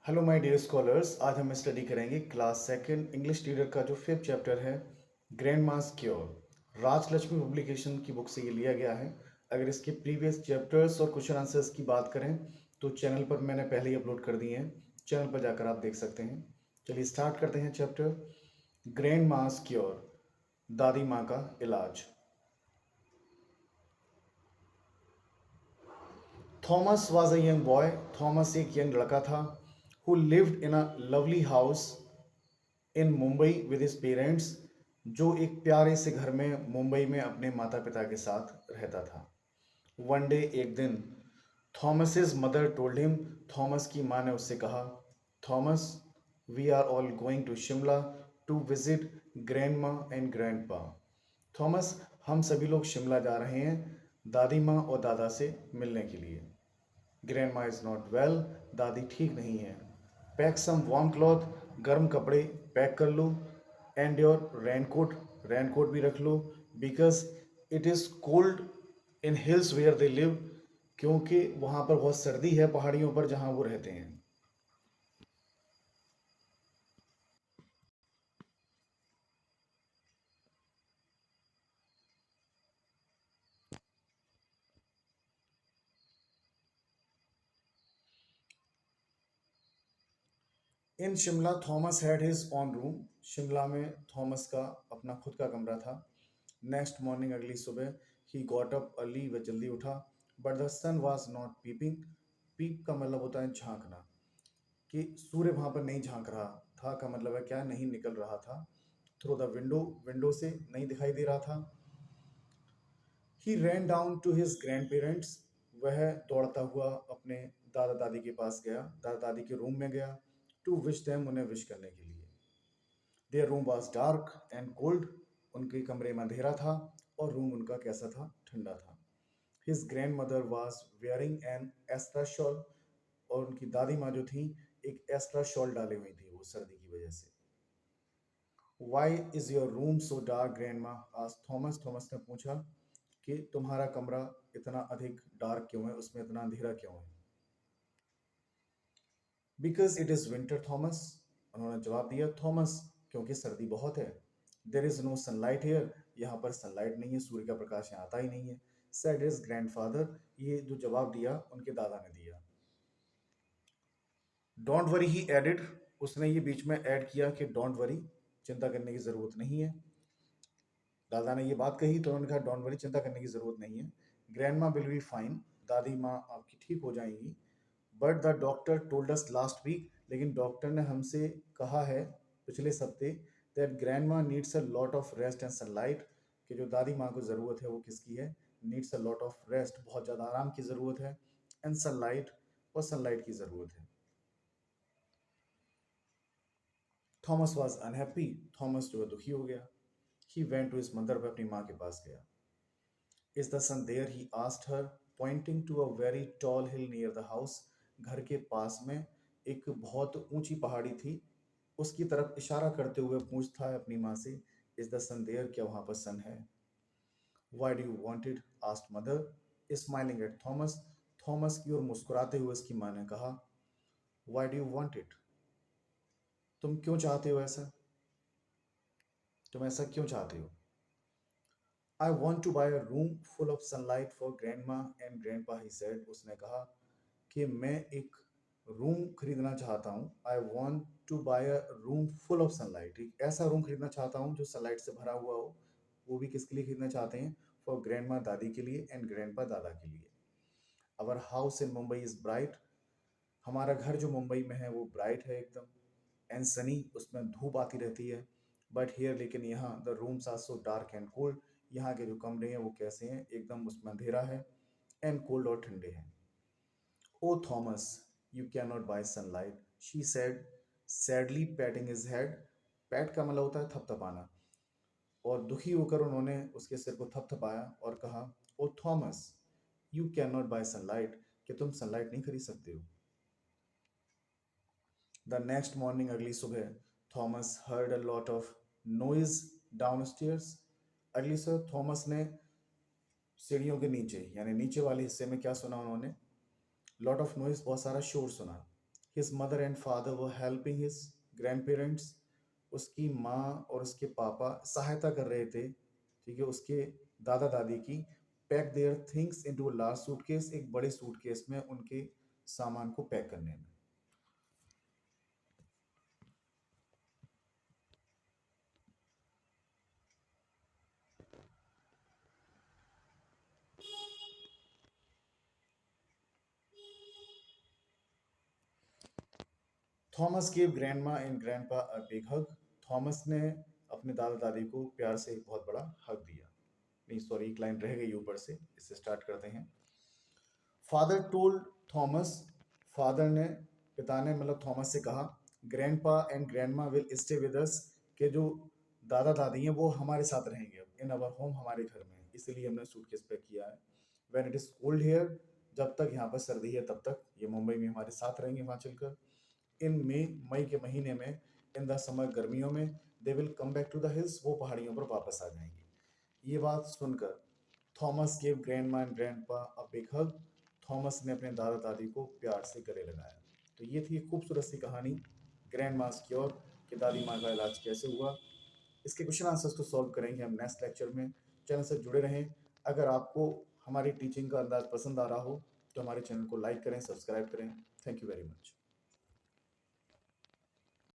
Hello my dear scholars, आज हम study करेंगे क्लास सेकंड इंग्लिश रीडर का जो फिफ्थ चैप्टर है, ग्रैंड मास क्योर। राजलक्ष्मी पब्लिकेशन की बुक से ये लिया गया है। अगर इसके प्रीवियस चैप्टर्स और क्वेश्चन आंसर्स की बात करें तो चैनल पर मैंने पहले ही अपलोड कर दिए हैं, चैनल पर जाकर आप देख सकते हैं। चलिए स्टार्ट करते हैं चैप्टर ग्रैंड मास क्योर, दादी माँ का इलाज। Thomas was a young boy. Thomas एक यंग लड़का था who lived in a lovely house in Mumbai with his parents, जो एक प्यारे से घर में मुंबई में अपने माता पिता के साथ रहता था। वन डे, एक दिन, Thomas's mother told him, Thomas की माँ ने उससे कहा, Thomas, we are all going to Shimla to visit grandma and grandpa. Thomas, हम सभी लोग शिमला जा रहे हैं दादी माँ और दादा से मिलने के लिए। ग्रैंड माँ इज़ नॉट वेल, दादी ठीक नहीं है। पैक सम वार्म क्लॉथ, गर्म कपड़े पैक कर लो। एंड योर रेनकोट, रेनकोट भी रख लो। Because it is cold in hills where they live, क्योंकि वहाँ पर बहुत सर्दी है पहाड़ियों पर जहाँ वो रहते हैं। In Shimla Thomas had his own room. Shimla में थॉमस का अपना खुद का कमरा था। नेक्स्ट मॉर्निंग, अगली सुबह, ही गॉट अप अर्ली, वह जल्दी उठा। But the sun was not peeping. Peep का मतलब होता है झांकना, कि सूर्य वहां पर नहीं झांक रहा था का मतलब है क्या, नहीं निकल रहा था। थ्रू द विंडो, विंडो से नहीं दिखाई दे रहा था। He ran down to his grandparents. वह दौड़ता हुआ अपने दादा दादी के पास गया, दादा दादी के रूम में गया। टू विश देम, उन्हें विश करने के लिए। Their room was dark and cold. उनके कमरे में अंधेरा था और रूम उनका कैसा था, ठंडा था। His grandmother was wearing an extra shawl. और उनकी दादी माँ जो थी, एक एस्ट्रा शॉल डाली हुई थी वो सर्दी की वजह से। Why is your room so dark grandma आज थॉमस। थॉमस ने पूछा कि तुम्हारा कमरा इतना अधिक डार्क क्यों है, उसमें इतना अंधेरा क्यों है। Because it is winter Thomas. उन्होंने जवाब दिया, थॉमस, क्योंकि सर्दी बहुत है। There is no sunlight here, यहाँ पर सनलाइट नहीं है, सूर्य का प्रकाश यहाँ आता ही नहीं है। सेड इज ग्रैंडफादर, ये जो जवाब दिया उनके दादा ने दिया। डोंट वरी, ही एडिड, उसने ये बीच में ऐड किया कि डोंट वरी, चिंता करने की जरूरत नहीं है। दादा ने ये बात कही तो उन्होंने कहा, डोंट वरी, चिंता करने की जरूरत नहीं है। ग्रैंड माँ विल बी फाइन, दादी माँ आपकी ठीक हो जाएंगी। But the doctor told us last week, लेकिन डॉक्टर ने हमसे कहा है पिछले हफ्ते, that grandma needs a lot of rest and sunlight, कि जो दादी माँ को ज़रूरत है वो किसकी है, needs a lot of rest, बहुत ज़्यादा आराम की ज़रूरत है, एंड सनलाइट, और सनलाइट की ज़रूरत है। थॉमस वॉज अनहैप्पी, थॉमस जो है दुखी हो गया। He went to his mother, वह अपनी माँ के पास गया। Is the sun there, he asked her, pointing to a very tall hill near the house. घर के पास में एक बहुत ऊंची पहाड़ी थी, उसकी तरफ इशारा करते हुए पूछता है अपनी माँ से, इज द सन देयर, क्या वहां पर सन है। Why do you want it asked mother smiling at Thomas. Thomas की ओर मुस्कुराते हुए उसकी माँ ने कहा, why do you want it, तुम क्यों चाहते हो ऐसा, तुम ऐसा क्यों चाहते हो। आई want two by a room full of sunlight for grand माँ एंड ग्रैंड पा, ही सेड, उसने कहा कि मैं एक रूम खरीदना चाहता हूँ। I want to buy a room full of sunlight, एक ऐसा रूम खरीदना चाहता हूँ जो सनलाइट से भरा हुआ हो। वो भी किसके लिए खरीदना चाहते हैं, फॉर ग्रैंड माँ दादी के लिए एंड ग्रैंड पा दादा के लिए। अवर house in Mumbai is bright, हमारा घर जो मुंबई में है वो ब्राइट है एकदम, एंड सनी, उसमें धूप आती रहती है। बट हियर, लेकिन यहाँ, the rooms are so dark and cold, यहाँ के जो कमरे हैं वो कैसे हैं, एकदम उसमें अंधेरा है, एंड कोल्ड और ठंडे हैं। Oh Thomas, you can not buy sunlight, she said sadly patting his head. Pat का मतलब होता है थपथपाना, और दुखी होकर उन्होंने उसके सिर को थपथपाया और कहा, oh Thomas, you can not buy sunlight, कि तुम सनलाइट नहीं खरीद सकते हो। द नेक्स्ट मॉर्निंग, अगली सुबह, Thomas heard a lot of noise downstairs. अगली सुबह थॉमस ने सीढ़ियों के नीचे, यानी नीचे वाले हिस्से में क्या सुना उन्होंने, लॉट ऑफ नॉइज, बहुत सारा शोर सुना। His mother and father were helping his grandparents. उसकी माँ और उसके पापा सहायता कर रहे थे, ठीक है, उसके दादा दादी की, pack their things into a large suitcase, एक बड़े सूटकेस में उनके सामान को पैक करने में। Thomas gave grandma and grandpa a big hug. Thomas ने अपने दादा दादी को प्यार से एक बहुत बड़ा हक दिया। नहीं सॉरी, एक लाइन रह गई ऊपर से, इससे स्टार्ट करते हैं। फादर टोल्ड थॉमस, फादर ने, पिता ने मतलब थॉमस से कहा, grandpa and grandma will stay with us, के जो दादा दादी हैं वो हमारे साथ रहेंगे इन अवर होम, हमारे घर में, इसीलिए हमने सूटकेस पैक किया है। When it is cold here, जब तक यहाँ पर सर्दी है तब तक ये मुंबई में हमारे साथ रहेंगे वहाँ चलकर। इन मई, मई के महीने में, इन द समर, गर्मियों में, they will come back to the hills, वो पहाड़ियों पर वापस आ जाएंगे। ये बात सुनकर Thomas gave grandma and grandpa a big hug. Thomas ने अपने दादा दादी को प्यार से गले लगाया। तो ये थी एक खूबसूरत सी कहानी, ग्रैंड मास क्योर, कि दादी माँ का इलाज कैसे हुआ। इसके क्वेश्चन आंसर्स को सॉल्व करेंगे हम नेक्स्ट लेक्चर में। चैनल से जुड़े रहें। अगर आपको हमारी टीचिंग का अंदाज पसंद आ रहा हो तो हमारे चैनल को लाइक करें, सब्सक्राइब करें। Thank you very much.